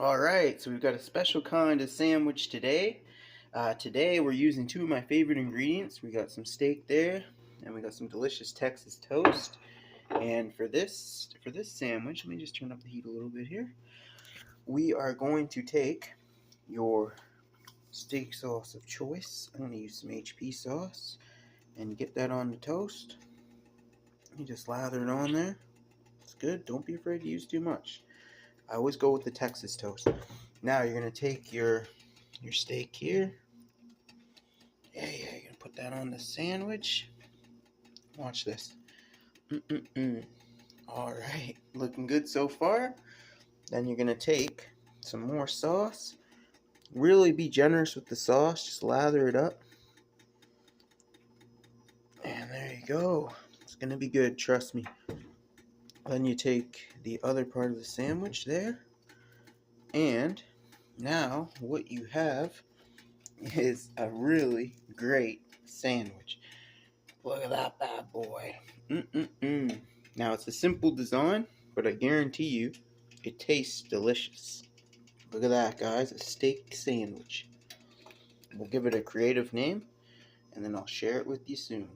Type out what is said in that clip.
Alright, so we've got a special kind of sandwich today. Today we're using two of my favorite ingredients. We got some steak there, and we got some delicious Texas toast. And for this sandwich, let me just turn up the heat a little bit here. We are going to take your steak sauce of choice. I'm going to use some HP sauce and get that on the toast. You just lather it on there. It's good. Don't be afraid to use too much. I always go with the Texas toast. Now you're going to take your steak here. Yeah, you're going to put that on the sandwich. Watch this. Alright, looking good so far. Then you're going to take some more sauce. Really be generous with the sauce. Just lather it up. And there you go. It's going to be good, trust me. Then you take the other part of the sandwich there. And now what you have is a really great sandwich. Look at that bad boy. Now it's a simple design, but I guarantee you it tastes delicious. Look at that, guys, a steak sandwich. We'll give it a creative name, and then I'll share it with you soon.